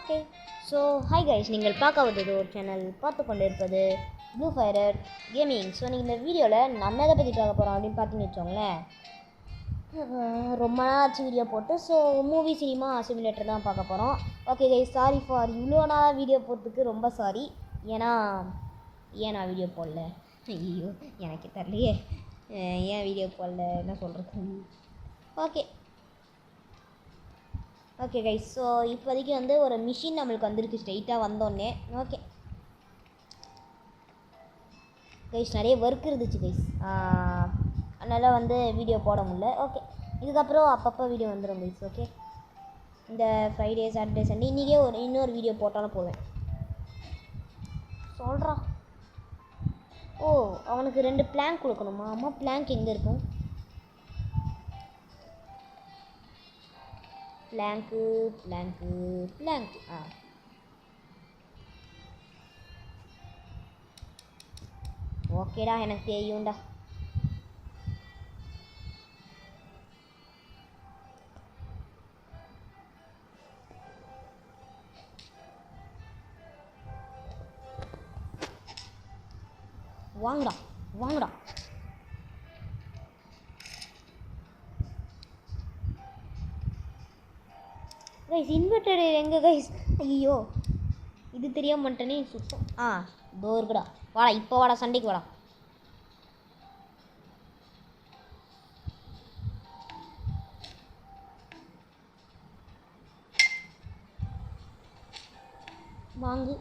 Okay. So hi guys, நீங்கள் பார்க்க வந்தது ஒரு சேனல் பார்த்து கொண்டு இருப்பது ப்ளூ ஃபயரர் கேமிங். ஸோ நீங்கள் இந்த வீடியோவில் நம்ம எதை பற்றி பார்க்க போகிறோம் அப்படின்னு பார்த்தீங்கன்னு வச்சோங்களேன். ரொம்ப நாளாச்சு வீடியோ போட்டு. ஸோ மூவி சினிமா சிமுலேட்டர் தான் பார்க்க போகிறோம். ஓகே கைஸ், சாரி ஃபார் இவ்வளோ நாளாக வீடியோ போட்டதுக்கு ரொம்ப சாரி. ஏன் நான் வீடியோ போடல, ஐயோ எனக்கு தெரியலையே ஏன் வீடியோ போடல, என்ன சொல்கிறது. ஓகே கைஸ், ஸோ இப்போதைக்கு வந்து ஒரு மிஷின் நம்மளுக்கு வந்திருக்கு ஸ்ட்ரைட்டாக வந்தோடனே. ஓகே கைஸ், நிறைய ஒர்க் இருந்துச்சு கைஸ், அதனால் வந்து வீடியோ போட முடியல. ஓகே, இதுக்கப்புறம் அப்பப்போ வீடியோ வந்துடும் கைஸ். ஓகே, இந்த ஃப்ரைடே சாட்டர்டே சண்டே இன்றைக்கே இன்னொரு வீடியோ போட்டாலும் போவேன். சொல்கிறா. ஓ, அவனுக்கு 2 பிளாங்க் கொடுக்கணுமா? அம்மா, பிளாங்க் எங்கே இருக்கும்? பிளாங்க் ஓகேடா, எனக்கு தெரியும்டா. வாங்கடா கைஸ். இன்வெர்டர் எங்கே கைஸ்? ஐயோ, இது தெரிய மாட்டேனே சுத்தம். இதோ இருக்குடா. வாடா, இப்போ வாடா, சண்டைக்கு வாடா. வாங்கு.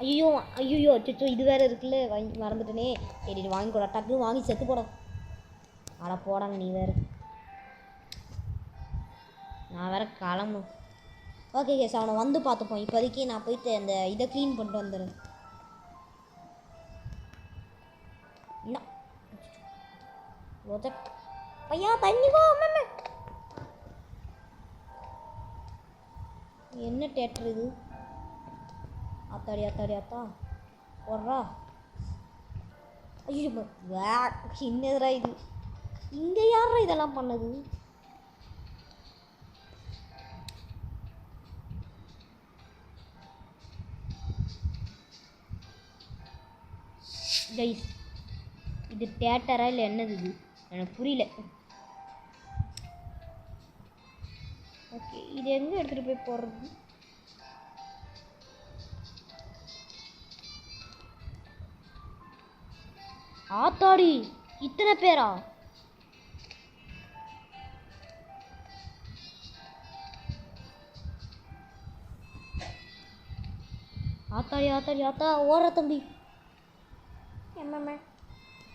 ஐயோ அச்சோ, இது வேறு இருக்குல்ல, வாங்கி மறந்துட்டேனே. சரி, வாங்கி போடா, டக்குன்னு வாங்கி செத்து போட. அட போடாங்க, நீ வேறு. நான் வேறு கிளம்பணும். ஓகே கேஸ், அவனை வந்து பார்த்துப்போம். இப்போதைக்கு நான் போயிட்டு அந்த இதை க்ளீன் பண்ணிட்டு வந்துடுறேன். பையா தண்ணிக்கோ. என்ன தேட்டர் இது? ஆத்தா போடுறா. ஐயோ, என்னதுடா இது? இங்கே யாரா இதெல்லாம் பண்ணது? கைஸ், இது தேட்டரா இல்லை என்னது இது? எனக்கு புரியல. ஓகே, இது எங்கே எடுத்துகிட்டு போய் போடுறது? ஆத்தாடி, இத்தனை பேரா? ஆத்தாடி ஓடுற தம்பி. என்னம்மா?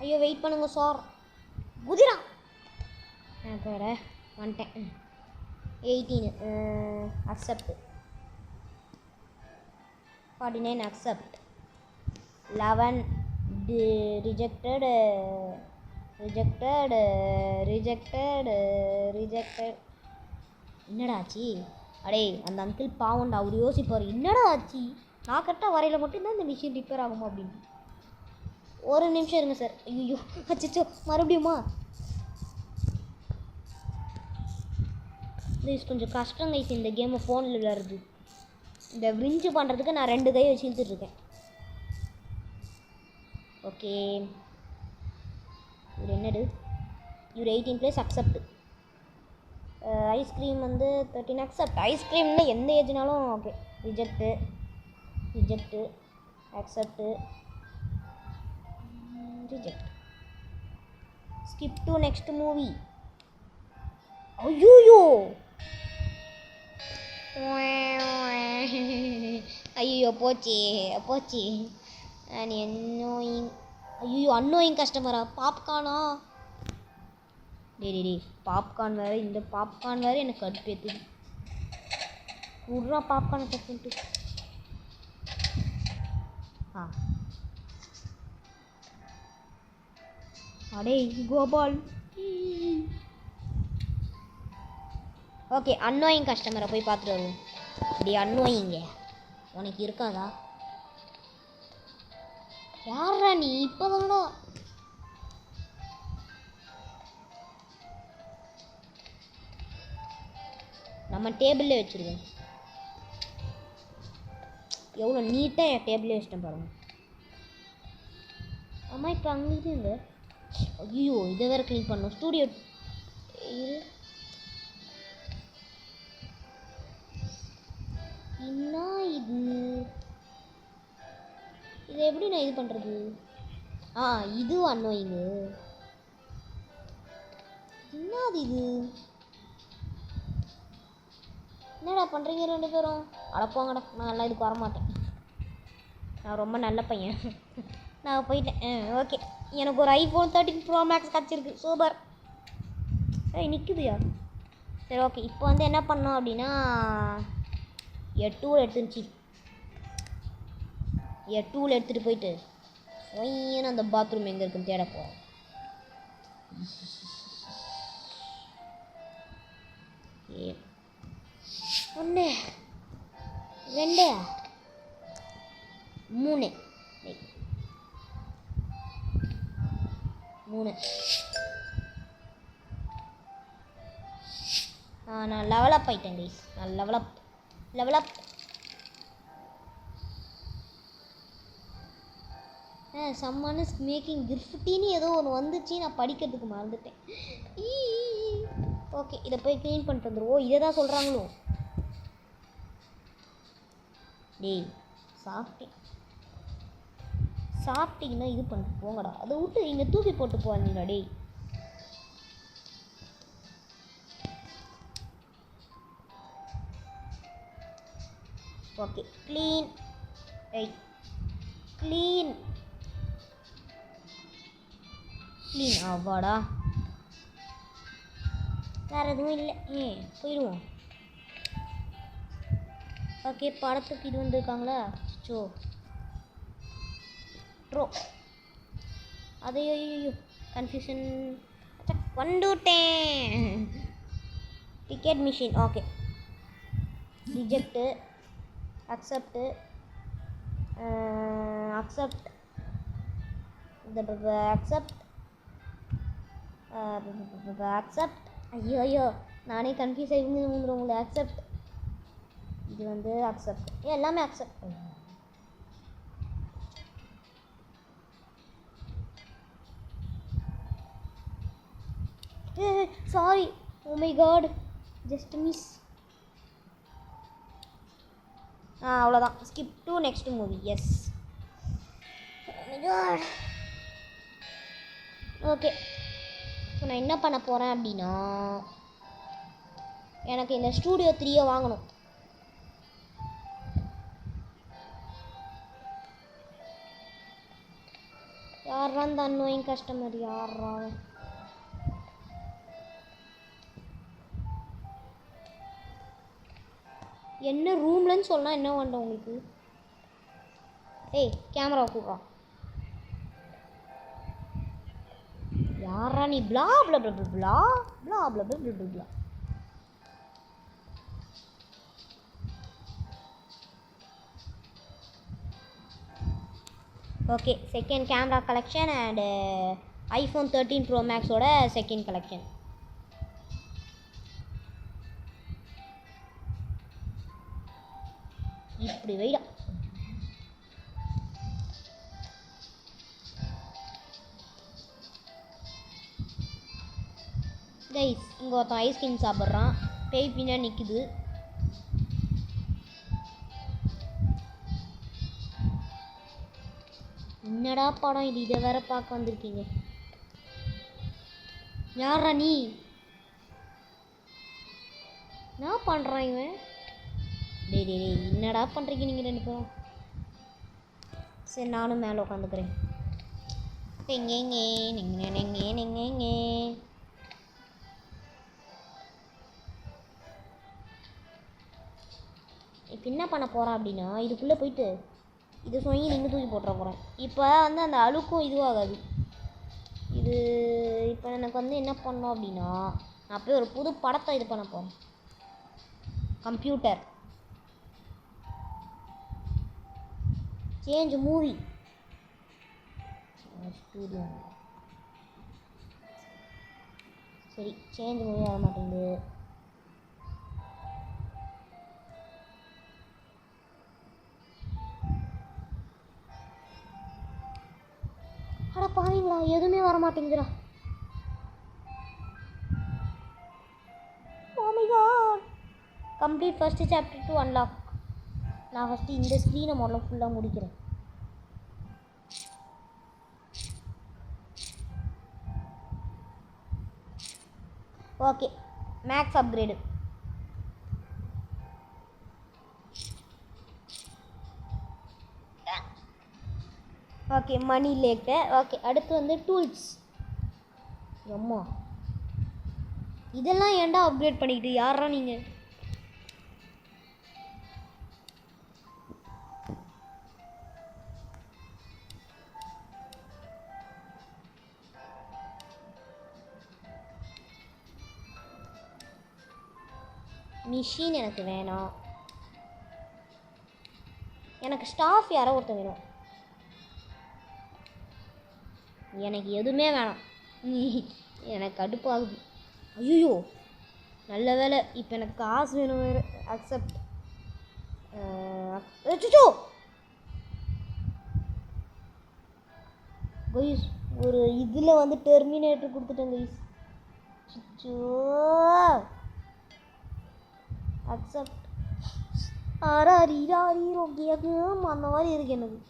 ஐயோ, வெயிட் பண்ணுங்க சார். குதிரா வேற வந்துட்டேன். 18 அக்செப்ட், 49 அக்செப்ட், 11 ரிஜெக்டட். என்னடா ஆச்சு? அடே, அந்த அங்கிள் பாவண்டா, அவர் யோசிப்பார், என்னடா ஆச்சு, நான் கரெக்டாக வரையில் மட்டும்தான் இந்த மிஷின் ரிப்பேர் ஆகுமா அப்படின்னு. ஒரு நிமிஷம் இருங்க சார். ஐயோ, அச்சோ, மறுபடியுமா? ப்ளீஸ், கொஞ்சம் கஷ்டம் கைஸ் இந்த கேமை ஃபோனில் விளையாடுறது. இந்த விரிஞ்சு பண்ணுறதுக்கு நான் 2 கை வச்சு இழுத்துட்ருக்கேன். ஓகே, இவர் என்னது? இவர் 18 அக்செப்ட். ஐஸ்கிரீம் வந்து 13 அக்செப்ட். ஐஸ்கிரீமில் எந்த ஏஜ்னாலும் okay. Reject accept, reject. Skip to next movie. ஐயோ போச்சு. And annoying. ஐயோ, அன்னோயிங் கஸ்டமரா? பாப்கார்னா? டே பாப்கார்ன் வேறு. இந்த பாப்கார்ன் வேறு எனக்கு கடுப்பேற்றுது. விட்றா பாப்கார்னை டக்குன்ட்டு. அடே கோபால். ஓகே, அன்னோயிங் கஸ்டமரை போய் பார்த்துட்டு வருவோம். டே அன்னோயிங்க, உனக்கு இருக்காதா? யாரா நீ? இப்போதானடா. நம்ம டேபிள்ல வச்சிருக்கோம். எவ்வளோ நீட்டாக என் டேபிளே வச்சிட்டேன் பாருங்க. ஆமாம் இப்போ அங்கே இதுங்க. ஐயோ இதை வேறு க்ளீன் பண்ணணும். ஸ்டூடியோ இது என்ன இது? இதை எப்படி நான் இது பண்ணுறது? இது அன்னோயிங்கு. என்னது இது? என்னடா பண்ணுறீங்க ரெண்டு பேரும்? அடப்போங்கடா, நான் எல்லாம் இதுக்கு வரமாட்டேன். நான் ரொம்ப நல்ல பையன். நான் போயிட்டேன். ஓகே, எனக்கு ஒரு iPhone 13 Pro Max கிடச்சிருக்கு. சூப்பர். நிற்குதுயா. சரி ஓகே, இப்போ வந்து என்ன பண்ணோம் அப்படின்னா டூல் எடுத்துகிட்டு போயிட்டு அந்த பாத்ரூம் எங்கே இருக்குன்னு தேட போகிறோம். ஒன்று 2 3 நான் லெவலப் ஆகிட்டேன் கைஸ். நான் லெவலப் சம்மான மேக்கிங் கிஃப்டின்னு ஏதோ ஒன்று வந்துச்சு. நான் படிக்கிறதுக்கு மறந்துட்டேன். ஓகே, இதை போய் க்ளீன் பண்ணிட்டு வந்துடுவோம். இதை தான் சொல்கிறாங்களோ? டேய் சாப்பிட்டீங்கன்னா இது பண்ணிட்டு போங்கடா. அதை விட்டு இங்கே தூக்கி போட்டு போவாங்களா? டேய் ஓகே, க்ளீன் ஆவாடா. வேறு எதுவும் இல்லை. போயிடுவோம். ஓகே, படத்துக்கு இது வந்துருக்காங்களா? அதையோ கன்ஃபியூஷன் வந்துட்டேன். Ticket machine. Okay, reject, accept. ஐயோ நானே கன்ஃபியூஸ் ஆகி உங்களை அக்செப்ட். இது வந்து அக்செப்ட். எல்லாமே accept. Sorry, oh my god, just miss. அவ்வளோதான். Skip to next movie. Yes. Okay, இப்போ நான் என்ன பண்ண போகிறேன் அப்படின்னா எனக்கு இந்த ஸ்டூடியோ 3 வாங்கணும். யாரா இந்த அன்னோயிங் கஸ்டமர்? யாரா? என்ன ரூம்லன்னு சொன்னால் என்ன வேண்டாம் உங்களுக்கு? கேமரா கூடுறா. யாரா நீ? Blah blah blah blah blah blah blah blah blah. Okay, second camera collection and iPhone 13 Pro Maxோட செகண்ட் கலெக்ஷன். இப்படி வைடா. கைஸ், இங்கே ஒருத்தன் ஐஸ்கிரீம் சாப்பிட்றான். பேய் பின்னா நிற்குது. என்னடா படம் இது? இதை வேற பார்க்க வந்திருக்கீங்க. யாரா நீ? என்ன பண்ணுறான் இவன்? டேய் என்னடா பண்ணுறீங்க நீங்கள் ரெண்டு பேரும்? சரி, நானும் மேலே உட்காந்துக்கிறேன். இப்போ என்ன பண்ண போகிறேன் அப்படின்னா இதுக்குள்ளே போயிட்டு இது சொல்லி நீங்கள் தூக்கி போட்டுற போகிறேன். இப்போ வந்து அந்த அழுக்கும் இதுவாகாது. இது இப்போ எனக்கு வந்து என்ன பண்ணோம் அப்படின்னா நான் போய் ஒரு புது படத்தை இது பண்ண போகிறேன். Computer change movie studio. சரி, சேஞ்ச் மூவி ஆக மாட்டேங்குது. மாட்டேங்குதுடா. Oh my god. Complete first chapter to unlock. நான் ஃபஸ்ட்டு இந்த ஸ்க்ரீனை முதல்ல ஃபுல்லாக முடிக்கிறேன். ஓகே, மேக்ஸ் அப்கிரேடு. ஓகே, மணி லேக்கு. ஓகே, அடுத்து வந்து டூல்ஸ். அம்மா, இதெல்லாம் ஏன்டா அப்கிரேட் பண்ணிக்கிட்டு யாரா நீங்கள்? மிஷின் எனக்கு வேணாம். எனக்கு ஸ்டாஃப் யாரோ ஒருத்தர் வேணும். எனக்கு எதுவுமே வேணாம். எனக்கு கடுப்பாகுது. ஐயோ, நல்ல வேலை. இப்போ எனக்கு காசு வேணும் வேறு. அக்செப்ட். அச்சோ கைஸ், ஒரு இதில் வந்து டெர்மினேட்டர் கொடுத்துட்டேன் கைஸ். அச்சோ, அக்செப்ட். ஆராரீரோ கேட்கும் அந்த மாதிரி இருக்கு எனக்கு.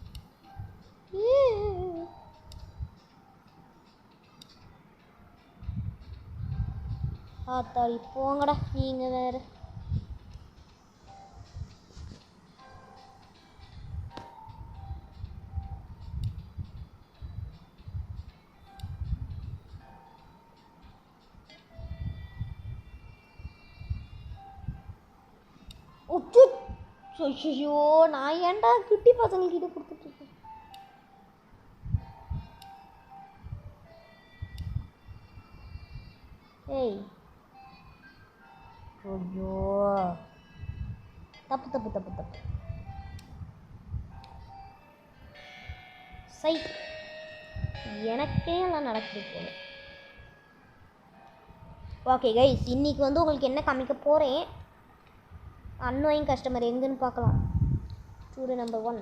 ஆத்தாடி போங்கடா நீங்கள் வேறு. ஐயோ, நான் ஏன்டா குட்டி பசங்கள்கிட்ட கொடுத்துட்ருக்கேன். ஏய், ஐயோ, தப்பு தப்பு தப்பு தப்பு. சை, எனக்கே எல்லாம் நடக்குது போல. ஓகே கைஸ், இன்னைக்கு வந்து உங்களுக்கு என்ன காமிக்க போகிறேன். அன்னோயிங் கஸ்டமர் எங்கன்னு பார்க்கலாம். Studio number 1.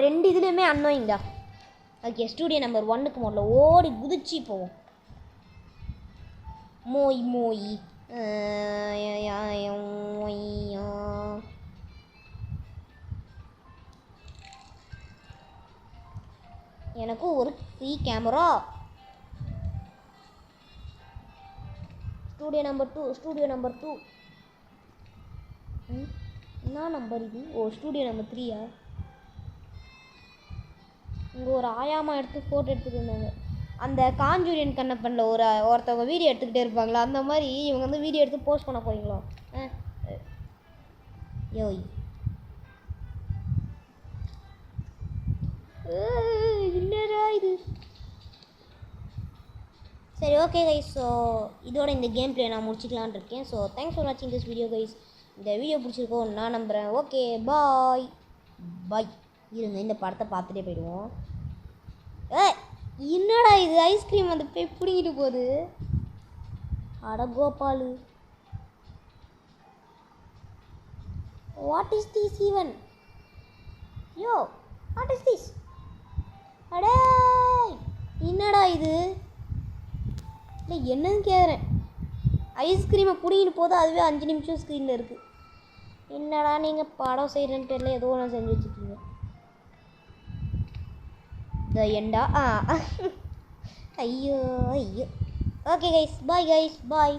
ரெண்டு இதுலேயுமே அன்னோயிங்டா. ஓகே, ஸ்டூடியோ நம்பர் 1க்கு முதல்ல ஓடி குதிச்சு போவோம். மோய் மோய். எனக்கும் ஒரு ஃப்ரீ கேமரா. Studio number 2. என்ன நம்பர் இது? ஓ, ஸ்டூடியோ நம்பர் 3யா? இங்கே ஒரு ஆயாமா எடுத்து ஃபோட்டோ எடுத்துகிட்டு இருந்தாங்க. அந்த காஞ்சூரியன் கண்ணப்பனில் ஒருத்தவங்க வீடியோ எடுத்துக்கிட்டே இருப்பாங்களா, அந்த மாதிரி இவங்க வந்து வீடியோ எடுத்து போஸ்ட் பண்ண போகிறீங்களோ? யோய், என்னடா இது? சரி, ஓகே கைஸ். ஸோ இதோட இந்த கேம் பிளே நான் முடிச்சிக்கலான் இருக்கேன். ஸோ தேங்க்ஸ் ஃபார் வாட்சிங் திஸ் வீடியோ கைஸ். இந்த வீடியோ பிடிச்சிருக்கோம் நான் நம்புகிறேன். ஓகே, பாய் பாய். இருங்க, இந்த படத்தை பார்த்துட்டே போயிடுவோம். என்னடா இது? ஐஸ்கிரீம் வந்து போய் பிடிங்கிட்டு போகுது. அட Gopalu, what is this even? Yo, what is this? அடே, என்னடா இது? இல்லை, என்னன்னு கேட்குறேன். ஐஸ்கிரீமை பிடிங்கிட்டு போது, அதுவே 5 நிமிஷம் ஸ்க்ரீனில் இருக்குது. என்னடா நீங்கள் படம் செய்கிறேன்னு தெரியல, ஏதோ ஒன்று செஞ்சு வச்சுருக்கீங்க. த எண்டா. ஐயோ ஐயோ. ஓகே கைஸ், பாய் கைஸ், பாய்.